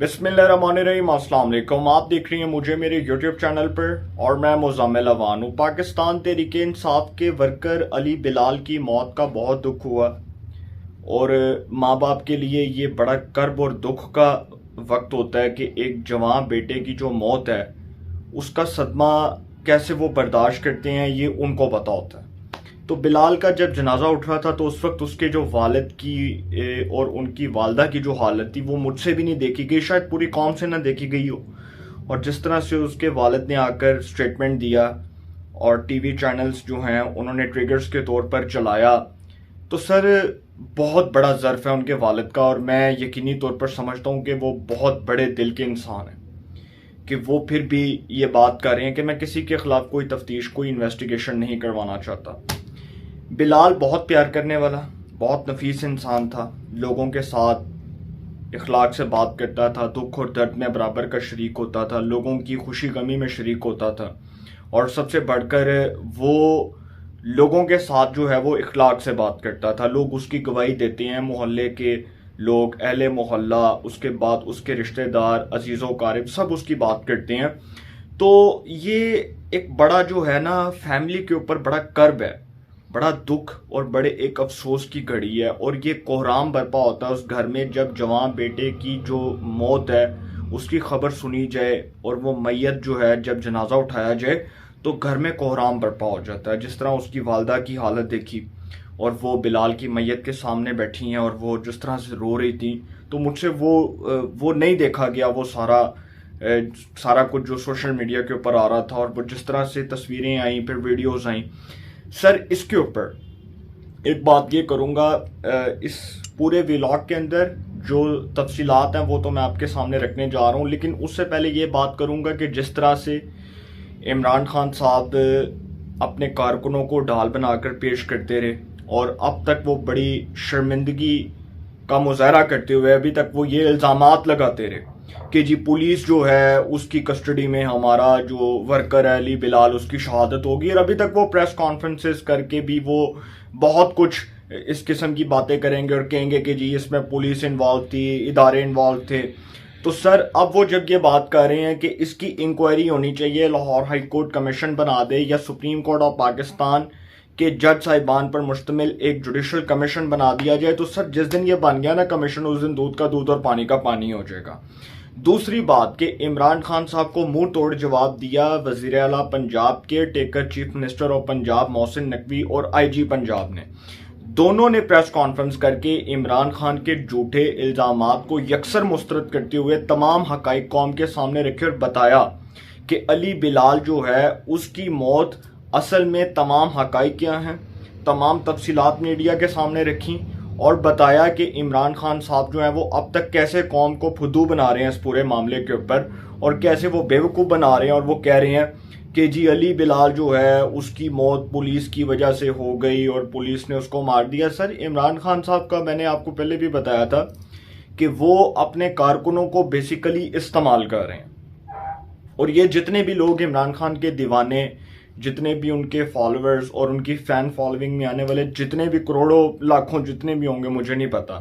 बिस्मिल्लाहिर्रहमानिर्रहीम, अस्सलाम वालेकुम। आप देख रही हैं मुझे मेरे यूट्यूब चैनल पर और मैं मुज़म्मिल अवान हूँ। पाकिस्तान तहरीक इंसाफ के वर्कर अली बिलाल की मौत का बहुत दुख हुआ और माँ बाप के लिए ये बड़ा कर्ब और दुख का वक्त होता है कि एक जवान बेटे की जो मौत है उसका सदमा कैसे वो बर्दाश्त करते हैं, ये उनको पता होता है। तो बिलाल का जब जनाजा उठ रहा था तो उस वक्त उसके जो वालिद की और उनकी वालदा की जो हालत थी वो मुझसे भी नहीं देखी गई, शायद पूरी कौम से ना देखी गई हो। और जिस तरह से उसके वालिद ने आकर स्टेटमेंट दिया और टीवी चैनल्स जो हैं उन्होंने ट्रिगर्स के तौर पर चलाया, तो सर बहुत बड़ा ज़र्फ है उनके वालिद का। और मैं यकीनी तौर पर समझता हूँ कि वो बहुत बड़े दिल के इंसान हैं कि वो फिर भी ये बात कर रहे हैं कि मैं किसी के खिलाफ कोई तफ्तीश, कोई इन्वेस्टिगेशन नहीं करवाना चाहता। बिलाल बहुत प्यार करने वाला, बहुत नफीस इंसान था। लोगों के साथ इखलाक से बात करता था, दुख और दर्द में बराबर का शरीक होता था, लोगों की खुशी गमी में शरीक होता था। और सबसे बढ़कर वो लोगों के साथ जो है वो इखलाक से बात करता था। लोग उसकी गवाही देते हैं, मोहल्ले के लोग, अहले मोहल्ला, उसके बाद उसके रिश्तेदार, अजीज़ो कारिब सब उसकी बात करते हैं। तो ये एक बड़ा जो है ना फैमिली के ऊपर बड़ा कर्ब है, बड़ा दुख और बड़े एक अफसोस की घड़ी है। और ये कोहराम बरपा होता है उस घर में जब जवान बेटे की जो मौत है उसकी खबर सुनी जाए और वो मैयत जो है जब जनाजा उठाया जाए तो घर में कोहराम बरपा हो जाता है। जिस तरह उसकी वालदा की हालत देखी और वो बिलाल की मैयत के सामने बैठी हैं और वो जिस तरह से रो रही थी, तो मुझसे वो नहीं देखा गया वो सारा कुछ जो सोशल मीडिया के ऊपर आ रहा था और वो जिस तरह से तस्वीरें आई, फिर वीडियोस आई। सर इसके ऊपर एक बात ये करूँगा, इस पूरे व्लॉग के अंदर जो तफसीलात हैं वो तो मैं आपके सामने रखने जा रहा हूँ, लेकिन उससे पहले ये बात करूँगा कि जिस तरह से इमरान खान साहब अपने कारकुनों को ढाल बनाकर पेश करते रहे और अब तक वो बड़ी शर्मिंदगी का मुजाहरा करते हुए अभी तक वो ये इल्ज़ामात लगाते रहे कि जी पुलिस जो है उसकी कस्टडी में हमारा जो वर्कर है अली बिलाल उसकी शहादत होगी। और अभी तक वो प्रेस कॉन्फ्रेंसेस करके भी वो बहुत कुछ इस किस्म की बातें करेंगे और कहेंगे कि जी इसमें पुलिस इन्वॉल्व थी, इदारे इन्वॉल्व थे। तो सर अब वो जब ये बात कर रहे हैं कि इसकी इंक्वायरी होनी चाहिए, लाहौर हाई कोर्ट कमीशन बना दे या सुप्रीम कोर्ट ऑफ पाकिस्तान के जज साहिबान पर मुश्तमिल एक जुडिशल कमीशन बना दिया जाए, तो सर जिस दिन ये बन गया ना कमीशन, उस दिन दूध का दूध और पानी का पानी हो जाएगा। दूसरी बात कि इमरान खान साहब को मुंह तोड़ जवाब दिया वजीर आला पंजाब के taker chief minister of Punjab Mohsin Naqvi और आईजी पंजाब ने। दोनों ने प्रेस कॉन्फ्रेंस करके इमरान खान के झूठे इल्जामात को यकसर मुस्तरद करते हुए तमाम हकाइक कौम के सामने रखे और बताया कि अली बिलाल जो है उसकी मौत असल में तमाम हकाइक क्या हैं, तमाम तफसीलात मीडिया के सामने रखी और बताया कि इमरान खान साहब जो हैं वो अब तक कैसे कौम को फुद्दू बना रहे हैं इस पूरे मामले के ऊपर और कैसे वो बेवकूफ़ बना रहे हैं। और वो कह रहे हैं कि जी अली बिलाल जो है उसकी मौत पुलिस की वजह से हो गई और पुलिस ने उसको मार दिया। सर इमरान खान साहब का मैंने आपको पहले भी बताया था कि वो अपने कारकुनों को बेसिकली इस्तेमाल कर रहे हैं। और ये जितने भी लोग इमरान खान के दीवाने, जितने भी उनके फॉलोअर्स और उनकी फैन फॉलोइंग में आने वाले जितने भी करोड़ों लाखों जितने भी होंगे मुझे नहीं पता,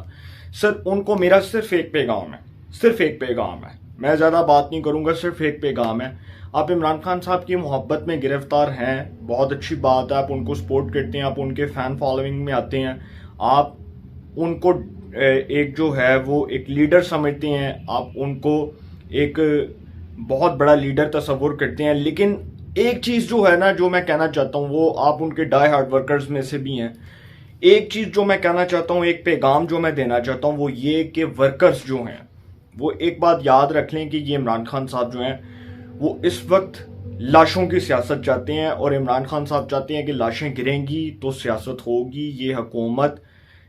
सर उनको मेरा सिर्फ एक पैगाम है, सिर्फ एक पैगाम है। मैं ज़्यादा बात नहीं करूँगा, सिर्फ एक पैगाम है। आप इमरान खान साहब की मोहब्बत में गिरफ्तार हैं, बहुत अच्छी बात है, आप उनको सपोर्ट करते हैं, आप उनके फ़ैन फॉलोइंग में आते हैं, आप उनको एक जो है वो एक लीडर समझते हैं, आप उनको एक बहुत बड़ा लीडर तस्वुर करते हैं। लेकिन एक चीज़ जो है ना जो मैं कहना चाहता हूँ, वो आप उनके डाई हार्ड वर्कर्स में से भी हैं। एक चीज़ जो मैं कहना चाहता हूँ, एक पैगाम जो मैं देना चाहता हूँ वो ये कि वर्कर्स जो हैं वो एक बात याद रख लें कि ये इमरान खान साहब जो हैं वो इस वक्त लाशों की सियासत चाहते हैं और इमरान खान साहब चाहते हैं कि लाशें गिरेंगी तो सियासत होगी। ये हुकूमत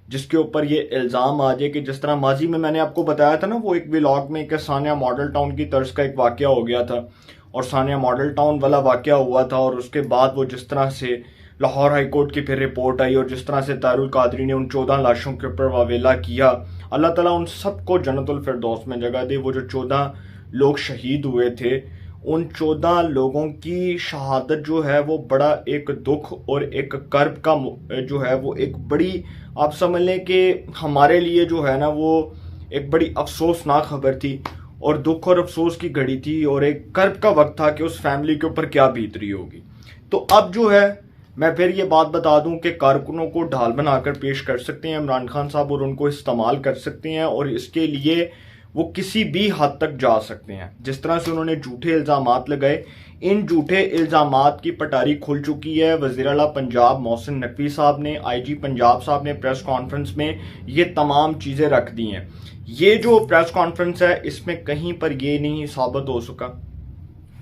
जिसके ऊपर ये इल्ज़ाम आ जाए कि जिस तरह माजी में मैंने आपको बताया था ना, वो एक व्लॉग में कि सानिया मॉडल टाउन की तर्ज का एक वाक़या हो गया था और सानिया मॉडल टाउन वाला वाक़या हुआ था और उसके बाद वो जिस तरह से लाहौर हाई कोर्ट की फिर रिपोर्ट आई और जिस तरह से तारुल कादरी ने उन 14 लाशों के ऊपर वावेला किया, अल्लाह ताला उन सबको जन्नतुल फिरदौस में जगह दे। वो जो 14 लोग शहीद हुए थे, उन 14 लोगों की शहादत जो है वो बड़ा एक दुख और एक कर्ब का जो है वो एक बड़ी, आप समझ लें कि हमारे लिए जो है ना वो एक बड़ी अफसोसनाक खबर थी। और दुख और अफसोस की घड़ी थी और एक कर्ब का वक्त था कि उस फैमिली के ऊपर क्या बीत रही होगी। तो अब जो है मैं फिर ये बात बता दूं कि कारकुनों को ढाल बनाकर पेश कर सकते हैं इमरान खान साहब और उनको इस्तेमाल कर सकते हैं और इसके लिए वो किसी भी हद तक जा सकते हैं। जिस तरह से उन्होंने झूठे इल्ज़ामात लगाए, इन झूठे इल्ज़ामात की पटारी खुल चुकी है। वज़ीर आला पंजाब मोहसिन नकवी साहब ने, आईजी पंजाब साहब ने प्रेस कॉन्फ्रेंस में ये तमाम चीज़ें रख दी हैं। ये जो प्रेस कॉन्फ्रेंस है इसमें कहीं पर ये नहीं साबित हो सका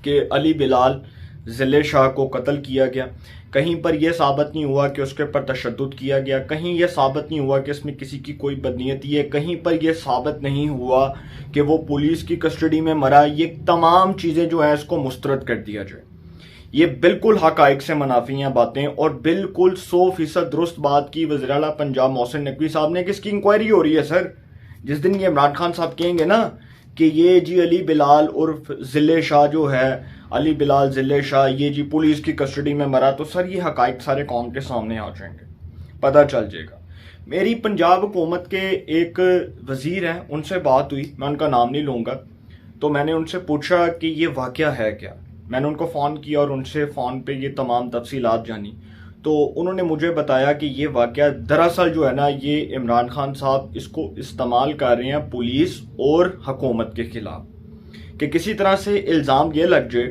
कि अली बिलाल ज़िले शाह को कत्ल किया गया, कहीं पर यह साबित नहीं हुआ कि उसके ऊपर तशद्दुद किया गया, कहीं यह साबित नहीं हुआ कि इसमें किसी की कोई बदनीयती है, कहीं पर यह साबित नहीं हुआ कि वो पुलिस की कस्टडी में मरा। ये तमाम चीज़ें जो है इसको मुस्तरद कर दिया जाए। ये बिल्कुल हकाइक से मुनाफी हैं बातें और बिल्कुल 100% दुरुस्त बात की वज़ीर आला पंजाब मोहसिन नकवी साहब ने कि इसकी इंक्वायरी हो रही है। सर, जिस दिन ये इमरान खान साहब कहेंगे ना कि ये जी अली बिलाल उर्फ ज़िले शाह जो है, अली बिलाल ज़िले शाह ये जी पुलिस की कस्टडी में मरा, तो सर ये हकाइक सारे कौम के सामने आ जाएंगे, पता चल जाएगा। मेरी पंजाब हुकूमत के एक वज़ीर हैं, उनसे बात हुई, मैं उनका नाम नहीं लूँगा, तो मैंने उनसे पूछा कि ये वाक़या है क्या। मैंने उनको फ़ोन किया और उनसे फ़ोन पे ये तमाम तफसीलात जानी, तो उन्होंने मुझे बताया कि ये वाक़या दरअसल जो है ना, ये इमरान खान साहब इसको इस्तेमाल कर रहे हैं पुलिस और हुकूमत के ख़िलाफ़, कि किसी तरह से इल्ज़ाम ये लग जाए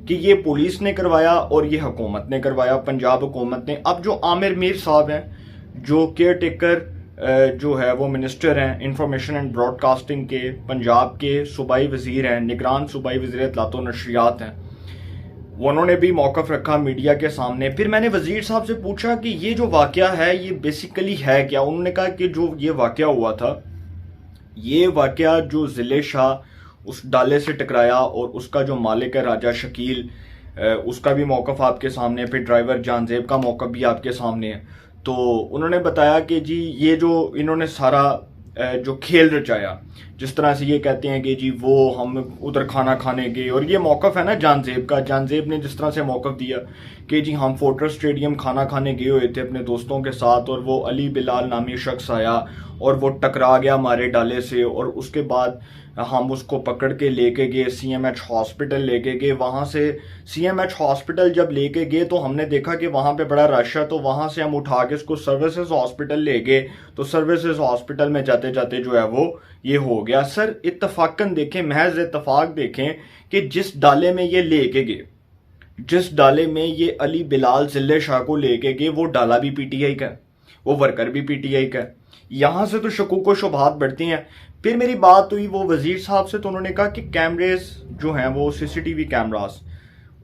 कि ये पुलिस ने करवाया और ये हुकूमत ने करवाया, पंजाब हुकूमत ने। अब जो आमिर मीर साहब हैं, जो केयर टेकर जो है वो मिनिस्टर हैं इंफॉर्मेशन एंड ब्रॉडकास्टिंग के, पंजाब के सूबाई वज़ीर हैं, निगरान सूबाई वज़ीर इत्तलात व नशरियात हैं, उन्होंने भी मौक़िफ़ रखा मीडिया के सामने। फिर मैंने वज़ीर साहब से पूछा कि ये जो वाक़या है ये बेसिकली है क्या। उन्होंने कहा कि जो ये वाक़या हुआ था, ये वाक़या जो ज़िले शाह उस डाले से टकराया और उसका जो मालिक है राजा शकील, उसका भी मौक़िफ़ आपके सामने, फिर ड्राइवर जानजेब का मौक़िफ़ भी आपके सामने है। तो उन्होंने बताया कि जी ये जो इन्होंने सारा जो खेल रचाया, जिस तरह से ये कहते हैं कि जी वो हम उधर खाना खाने गए, और ये मौक़िफ़ है ना जानजेब का, जानजेब ने जिस तरह से मौक़िफ़ दिया कि जी हम फोर्ट्रेस स्टेडियम खाना खाने गए हुए थे अपने दोस्तों के साथ और वो अली बिलाल नामी शख्स आया और वो टकरा गया हमारे डाले से, और उसके बाद हम उसको पकड़ के लेके गए CMH हॉस्पिटल लेके गए। वहाँ से CMH हॉस्पिटल जब लेके गए तो हमने देखा कि वहाँ पे बड़ा रश है, तो वहाँ से हम उठा के इसको सर्विसेज हॉस्पिटल ले गए, तो सर्विसेज हॉस्पिटल में जाते जाते जो है वो ये हो गया। सर इत्तफाकन देखें, महज इत्तफाक देखें कि जिस डाले में ये लेके गए, जिस डाले में ये अली बिलाल ज़िले शाह को लेके गए, वो डाला भी PTI का, वो वर्कर भी PTI का। यहाँ से तो शकूक व शुबहात बढ़ती हैं। फिर मेरी बात हुई वो वज़ीर साहब से, तो उन्होंने कहा कि कैमरेज जो हैं वो CCTV कैमरास,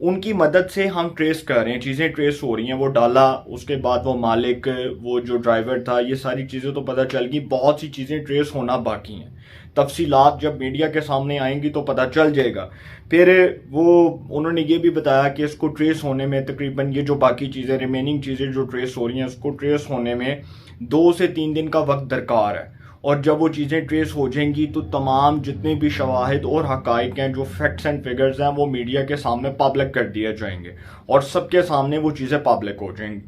उनकी मदद से हम ट्रेस कर रहे हैं, चीज़ें ट्रेस हो रही हैं। वो डाला, उसके बाद वो मालिक, वो जो ड्राइवर था, ये सारी चीज़ें तो पता चल गई, बहुत सी चीज़ें ट्रेस होना बाकी हैं। तफसीलात जब मीडिया के सामने आएंगी तो पता चल जाएगा। फिर वो उन्होंने ये भी बताया कि इसको ट्रेस होने में तकरीबन ये जो बाकी चीज़ें, रिमेनिंग चीज़ें जो ट्रेस हो रही हैं, उसको ट्रेस होने में 2 से 3 दिन का वक्त दरकार है। और जब वो चीज़ें ट्रेस हो जाएंगी तो तमाम जितने भी शवाहिद और हकाइक हैं, जो फैक्ट्स एंड फिगर्स हैं, वो मीडिया के सामने पब्लिक कर दिए जाएंगे और सबके सामने वो चीज़ें पब्लिक हो जाएंगी।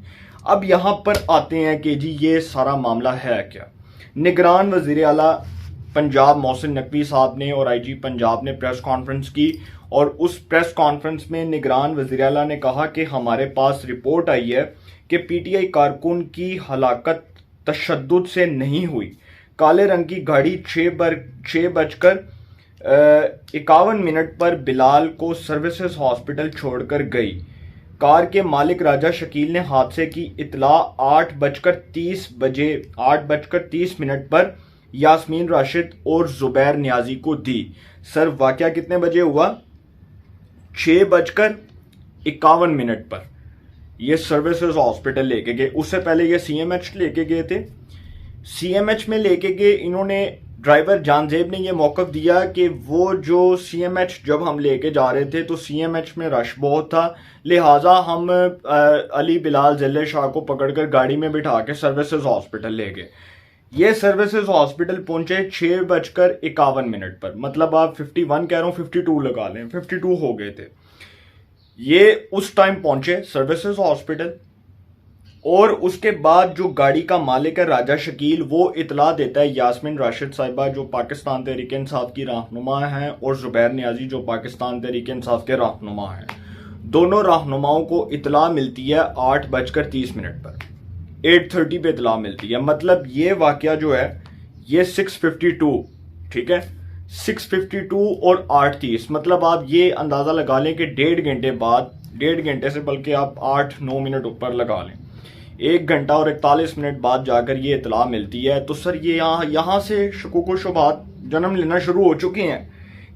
अब यहाँ पर आते हैं कि जी ये सारा मामला है क्या। निगरान वज़ीर आला पंजाब मोहसिन नकवी साहब ने और IG पंजाब ने प्रेस कॉन्फ्रेंस की, और उस प्रेस कॉन्फ्रेंस में निगरान वज़ीर आला ने कहा कि हमारे पास रिपोर्ट आई है कि PTI कारकुन की हलाकत तशद्दुद से नहीं हुई। काले रंग की गाड़ी 6:51 पर बिलाल को सर्विसेज हॉस्पिटल छोड़कर गई। कार के मालिक राजा शकील ने हादसे की इतला 8:30 पर यास्मीन राशिद और जुबैर नियाजी को दी। सर वाकया कितने बजे हुआ? 6:51 पर ये सर्विसेज हॉस्पिटल लेके गए। उससे पहले ये CMH लेके गए थे। CMH में लेके गए, इन्होंने ड्राइवर जानजेब ने ये मौक़िफ़ दिया कि वो जो CMH जब हम लेके जा रहे थे तो CMH में रश बहुत था, लिहाजा हम अली बिलाल ज़िले शाह को पकड़कर गाड़ी में बिठा के सर्विसेज हॉस्पिटल ले गए। ये सर्विसेज हॉस्पिटल पहुंचे 6:51 पर, मतलब आप 51 कह रहा हूँ, 52 लगा लें, 52 हो गए थे। ये उस टाइम पहुंचे सर्विसेज हॉस्पिटल। और उसके बाद जो गाड़ी का मालिक है राजा शकील, वो इतला देता है यास्मीन राशिद साहिबा जो पाकिस्तान तहरीक इंसाफ की रहनुमा हैं, और जुबैर नियाजी जो पाकिस्तान तहरीक इंसाफ के रहनुमा हैं। दोनों रहनुमाओं को इतला मिलती है 8:30 पर, 8:30 पे इतला मिलती है। मतलब ये वाकया जो है ये 6:52, ठीक है, 6:52 और 8:30, मतलब आप ये अंदाज़ा लगा लें कि 1.5 घंटे बाद, 1.5 घंटे से बल्कि आप 8-9 मिनट ऊपर लगा लें, 1 घंटा और 41 मिनट बाद जाकर ये इतला मिलती है। तो सर ये यहाँ से शकूक व शुबहात जन्म लेना शुरू हो चुके हैं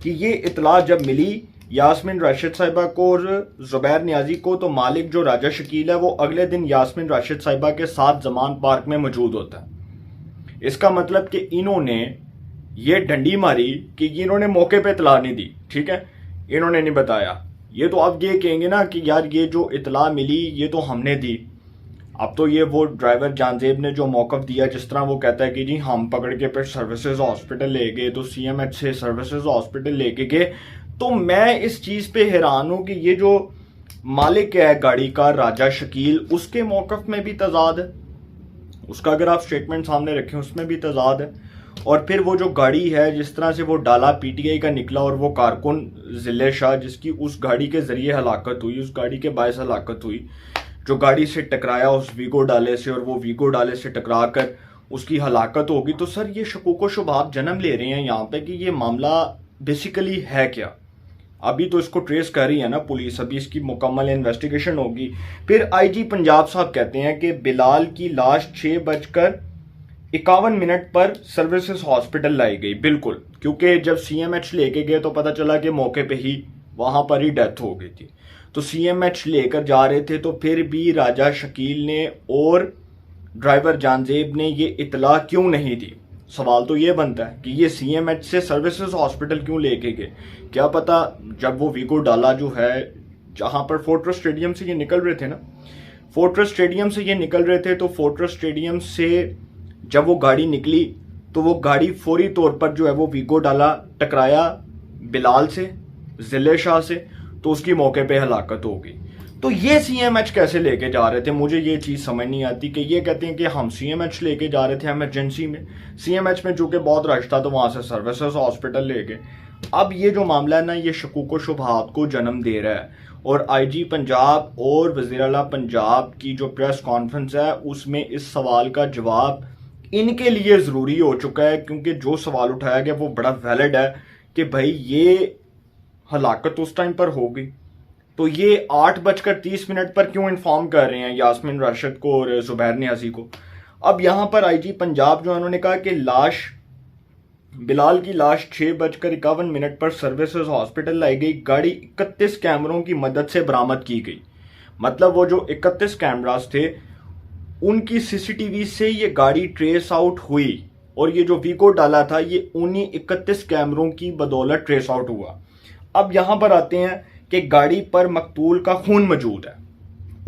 कि ये इतला जब मिली यास्मीन राशिद साहिबा को और जुबैर नियाजी को, तो मालिक जो राजा शकील है वो अगले दिन यास्मीन राशिद साहिबा के साथ जमान पार्क में मौजूद होता है। इसका मतलब कि इन्होंने ये डंडी मारी कि इन्होंने मौके पे इतला नहीं दी, ठीक है, इन्होंने नहीं बताया। ये तो आप ये कहेंगे ना कि यार ये जो इतला मिली ये तो हमने दी। अब तो ये वो ड्राइवर जानजेब ने जो मौकफ दिया, जिस तरह वो कहता है कि जी हम पकड़ के फिर सर्विसेज हॉस्पिटल ले गए, तो CMH से सर्विसेज हॉस्पिटल लेके गए। तो मैं इस चीज पे हैरान हूं कि ये जो मालिक है गाड़ी का राजा शकील, उसके मौकफ में भी तजाद है, उसका अगर आप स्टेटमेंट सामने रखें उसमें भी तजाद है। और फिर वो जो गाड़ी है जिस तरह से वो डाला PTI का निकला, और वो कारकुन जिले शाह जिसकी उस गाड़ी के जरिए हलाकत हुई, उस गाड़ी के बायस हलाकत हुई, जो गाड़ी से टकराया उस वीगो डाले से, और वो वीगो डाले से टकरा कर उसकी हलाकत होगी। तो सर ये शकूक व शुबहात जन्म ले रहे हैं यहाँ पे कि ये मामला बेसिकली है क्या। अभी तो इसको ट्रेस कर रही है ना पुलिस, अभी इसकी मुकम्मल इन्वेस्टिगेशन होगी। फिर IG पंजाब साहब कहते हैं कि बिलाल की लाश 6:51 पर सर्विसेज हॉस्पिटल लाई गई। बिल्कुल, क्योंकि जब CMH लेके गए तो पता चला कि मौके पे ही वहां पर ही डेथ हो गई थी। तो CMH लेकर जा रहे थे, तो फिर भी राजा शकील ने और ड्राइवर जानजेब ने ये इतला क्यों नहीं दी। सवाल तो ये बनता है कि ये CMH से सर्विसेज हॉस्पिटल क्यों लेके गए। क्या पता जब वो वीगो डाला जो है, जहां पर फोर्ट्रेस स्टेडियम से ये निकल रहे थे ना, फोर्ट्रेस स्टेडियम से ये निकल रहे थे, तो फोर्ट्रेस स्टेडियम से जब वो गाड़ी निकली तो वो गाड़ी फौरी तौर पर जो है वो वीगो डाला टकराया बिलाल से, जिले शाह से, तो उसकी मौके पे हलाकत हो गई। तो ये CMH कैसे लेके जा रहे थे, मुझे ये चीज समझ नहीं आती कि ये कहते हैं कि हम CMH लेके जा रहे थे इमरजेंसी में, CMH में चूंकि बहुत रश था तो वहां से सर्विसेज हॉस्पिटल ले गए। अब ये जो मामला है ना, ये शकूक व शुबहात को जन्म दे रहा है, और IG पंजाब और वज़ीर आला पंजाब की जो प्रेस कॉन्फ्रेंस है उसमें इस सवाल का जवाब इनके लिए जरूरी हो चुका है, क्योंकि जो सवाल उठाया गया वो बड़ा वैलिड है कि भाई ये हलाकत उस टाइम पर हो गई, तो ये 8:30 पर क्यों इन्फॉर्म कर रहे हैं यास्मीन राशिद को और जुबैर नियाजी को। अब यहां पर IG पंजाब जो उन्होंने कहा कि लाश, बिलाल की लाश 6:51 पर सर्विसेज हॉस्पिटल लाई गई, गाड़ी 31 कैमरों की मदद से बरामद की गई। मतलब वो जो 31 कैमरास थे उनकी CCTV से ये गाड़ी ट्रेस आउट हुई, और ये जो वीगो डाला था ये उन्हीं 31 कैमरों की बदौलत ट्रेस आउट हुआ। अब यहां पर आते हैं कि गाड़ी पर मकतूल का खून मौजूद है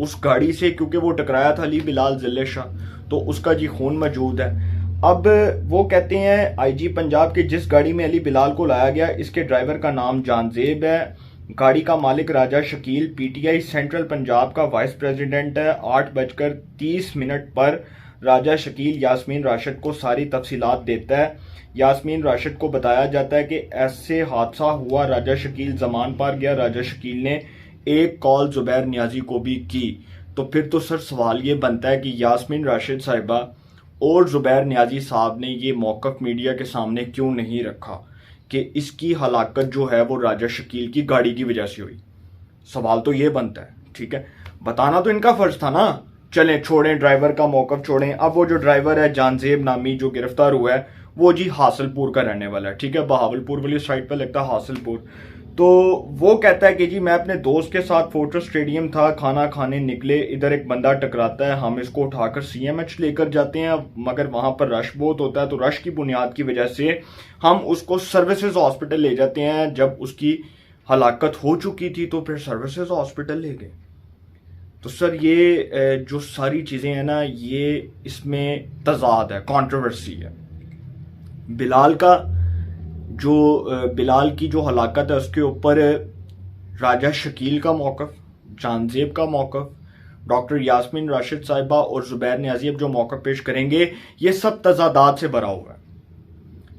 उस गाड़ी से, क्योंकि वो टकराया था अली बिलाल जिले शाह, तो उसका जी खून मौजूद है। अब वो कहते हैं IG पंजाब के जिस गाड़ी में अली बिलाल को लाया गया इसके ड्राइवर का नाम जानजेब है, गाड़ी का मालिक राजा शकील PTI सेंट्रल पंजाब का वाइस प्रेसिडेंट है। 8:30 पर राजा शकील यास्मीन राशिद को सारी तफसीलात देता है। यास्मीन राशिद को बताया जाता है कि ऐसे हादसा हुआ, राजा शकील जमान पार गया, राजा शकील ने एक कॉल जुबैर नियाजी को भी की। तो फिर तो सर सवाल ये बनता है कि यास्मीन राशिद साहिबा और जुबैर नियाजी साहब ने ये मौकफ मीडिया के सामने क्यों नहीं रखा कि इसकी हलाकत जो है वो राजा शकील की गाड़ी की वजह से हुई। सवाल तो ये बनता है, ठीक है, बताना तो इनका फर्ज था ना। चलें छोड़ें, ड्राइवर का मौकफ छोड़ें। अब वो जो ड्राइवर है जानजेब नामी जो गिरफ्तार हुआ है वो जी हासिलपुर का रहने वाला है, ठीक है, बहावलपुर वाली साइड पर लगता है हासिलपुर। तो वो कहता है कि जी मैं अपने दोस्त के साथ फोर्ट्रेस स्टेडियम था, खाना खाने निकले, इधर एक बंदा टकराता है, हम इसको उठाकर CMH लेकर जाते हैं, मगर वहां पर रश बहुत होता है, तो रश की बुनियाद की वजह से हम उसको सर्विसेज हॉस्पिटल ले जाते हैं। जब उसकी हलाकत हो चुकी थी तो फिर सर्विसेज हॉस्पिटल ले गए। तो सर ये जो सारी चीजें हैं ना, ये इसमें तजाद है, कंट्रोवर्सी है। बिलाल का जो बिलाल की जो हलाकत है उसके ऊपर राजा शकील का मौकफ, जानजेब का मौकफ, डॉक्टर यास्मीन राशिद साहिबा और जुबैर नियाजी अब जो मौका पेश करेंगे, ये सब तजादात से भरा हुआ है।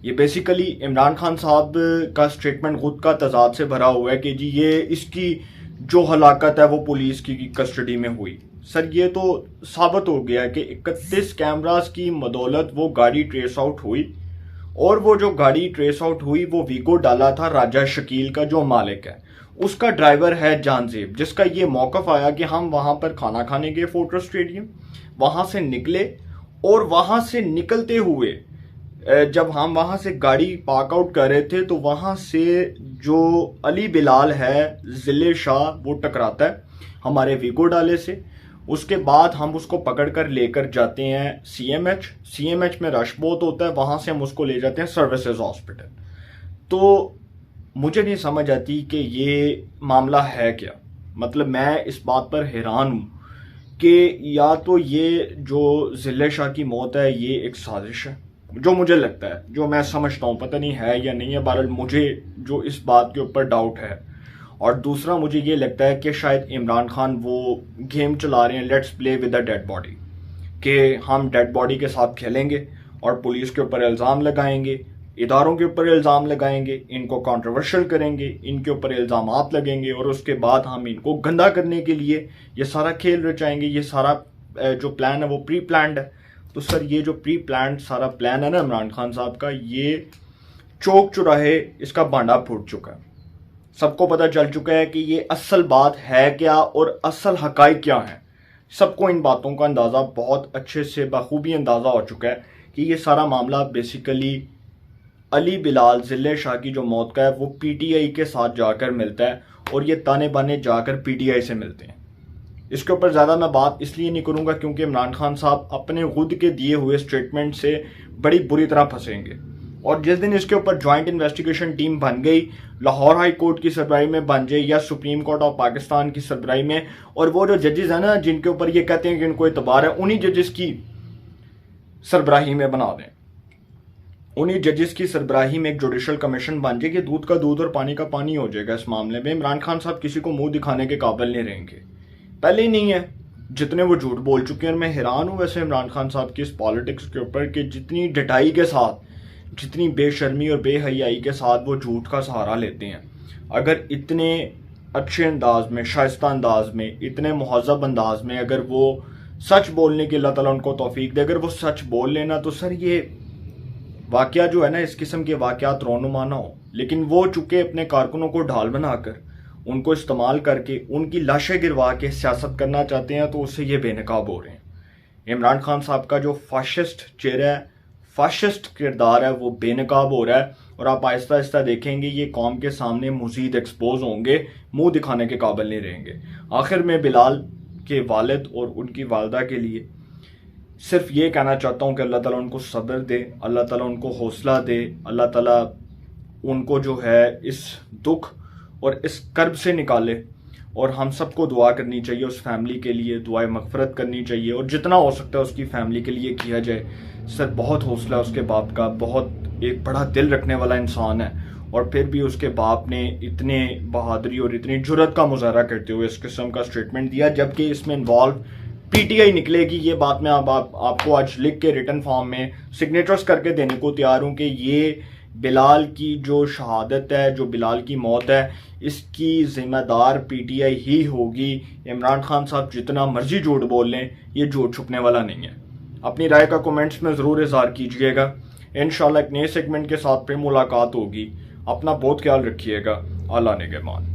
ये बेसिकली इमरान खान साहब का स्टेटमेंट खुद का तजाद से भरा हुआ है कि जी ये इसकी जो हलाकत है वो पुलिस की कस्टडी में हुई। सर ये तो साबित हो गया कि 31 कैमरास की बदौलत वो गाड़ी ट्रेस आउट हुई, और वो जो गाड़ी ट्रेस आउट हुई वो वीगो डाला था राजा शकील का जो मालिक है, उसका ड्राइवर है जानजेब, जिसका ये मौकफ आया कि हम वहां पर खाना खाने गए फोर्ट्रेस स्टेडियम, वहां से निकले और वहां से निकलते हुए जब हम वहां से गाड़ी पार्क आउट कर रहे थे तो वहां से जो अली बिलाल है जिले शाह वो टकराता है हमारे वीगो डाले से। उसके बाद हम उसको पकड़ कर लेकर जाते हैं सीएमएच में रश बहुत होता है, वहां से हम उसको ले जाते हैं सर्विसेज हॉस्पिटल। तो मुझे नहीं समझ आती कि ये मामला है क्या। मतलब मैं इस बात पर हैरान हूं कि या तो ये जो जिले शाह की मौत है ये एक साजिश है, जो मुझे लगता है, जो मैं समझता हूं, पता नहीं है या नहीं है, बहरहाल मुझे जो इस बात के ऊपर डाउट है। और दूसरा मुझे ये लगता है कि शायद इमरान खान वो गेम चला रहे हैं, let's play with the dead body, कि हम डेड बॉडी के साथ खेलेंगे और पुलिस के ऊपर इल्ज़ाम लगाएंगे, इदारों के ऊपर इल्ज़ाम लगाएंगे, इनको कंट्रोवर्शियल करेंगे, इनके ऊपर इल्ज़ामात लगेंगे और उसके बाद हम इनको गंदा करने के लिए ये सारा खेल रचाएंगे। ये सारा जो प्लान है वो प्री प्लान्ड है। तो सर ये जो प्री प्लान्ड सारा प्लान है ना इमरान खान साहब का, ये चौक चौराहे इसका बांडा फूट चुका है। सबको पता चल चुका है कि ये असल बात है क्या और असल हकाइक क्या है। सबको इन बातों का अंदाज़ा बहुत अच्छे से बखूबी अंदाज़ा हो चुका है कि ये सारा मामला बेसिकली अली बिलाल जिले शाह की जो मौत का है वो पीटीआई के साथ जाकर मिलता है और ये ताने बाने जाकर पीटीआई से मिलते हैं। इसके ऊपर ज़्यादा मैं बात इसलिए नहीं करूँगा क्योंकि इमरान खान साहब अपने खुद के दिए हुए स्टेटमेंट से बड़ी बुरी तरह फंसेंगे। और जिस दिन इसके ऊपर ज्वाइंट इन्वेस्टिगेशन टीम बन गई, लाहौर हाई कोर्ट की सरबराही में बन जाए या सुप्रीम कोर्ट ऑफ पाकिस्तान की सरबराही में, और वो जो जजेस हैं ना जिनके ऊपर ये कहते हैं कि इनको एतबार है, उन्हीं जजेस की सरबराही में बना दें, उन्हीं जजेस की सरबराही में एक जुडिशल कमीशन बन जाए कि दूध का दूध और पानी का पानी हो जाएगा। इस मामले में इमरान खान साहब किसी को मुंह दिखाने के काबिल नहीं रहेंगे, पहले ही नहीं है जितने वो झूठ बोल चुके हैं। और मैं हैरान हूं वैसे इमरान खान साहब की इस पॉलिटिक्स के ऊपर कि जितनी डटाई के साथ, जितनी बेशर्मी और बेहयाई के साथ वो झूठ का सहारा लेते हैं। अगर इतने अच्छे अंदाज में, शाइस्ता अंदाज में, इतने मुहज़्ज़ब अंदाज में अगर वो सच बोलने की अल्लाह ताला उनको तौफीक दे, अगर वो सच बोल लेना, तो सर ये वाकया जो है ना, इस किस्म के वाकयात रोनुमा ना हो। लेकिन वो चूंकि अपने कारकुनों को ढाल बनाकर, उनको इस्तेमाल करके उनकी लाशें गिरवा के सियासत करना चाहते हैं, तो उससे ये बेनकाब हो रहे हैं। इमरान खान साहब का जो फाशिस्ट चेहरा है, फाशिस्ट किरदार है, वो बेनकाब हो रहा है। और आप आहिस्ता आहिस्ता देखेंगे ये कौम के सामने मज़ीद एक्सपोज होंगे, मुंह दिखाने के काबिल नहीं रहेंगे। आखिर में बिलाल के वालिद और उनकी वालदा के लिए सिर्फ ये कहना चाहता हूँ कि अल्लाह ताला उनको सब्र दे, अल्लाह ताला उनको हौसला दे, अल्लाह ताला उनको जो है इस दुख और इस कर्ब से निकाले। और हम सबको दुआ करनी चाहिए उस फैमिली के लिए, दुआए मगफरत करनी चाहिए और जितना हो सकता है उसकी फैमिली के लिए किया जाए। सर बहुत हौसला उसके बाप का, बहुत एक बड़ा दिल रखने वाला इंसान है, और फिर भी उसके बाप ने इतने बहादुरी और इतनी जुर्रत का मुजाहरा करते हुए इस किस्म का स्टेटमेंट दिया, जबकि इसमें इन्वॉल्व पीटीआई निकलेगी। ये बात मैं आपको आज लिख के रिटन फॉर्म में सिग्नेचर्स करके देने को तैयार हूँ कि ये बिलाल की जो शहादत है, जो बिलाल की मौत है, इसकी जिम्मेदार पीटीआई ही होगी। इमरान खान साहब जितना मर्जी झूठ बोल लें, ये झूठ छुपने वाला नहीं है। अपनी राय का कमेंट्स में ज़रूर इज़हार कीजिएगा। इंशाल्लाह एक नए सेगमेंट के साथ फिर मुलाकात होगी। अपना बहुत ख्याल रखिएगा। अल्लाह निगहबान।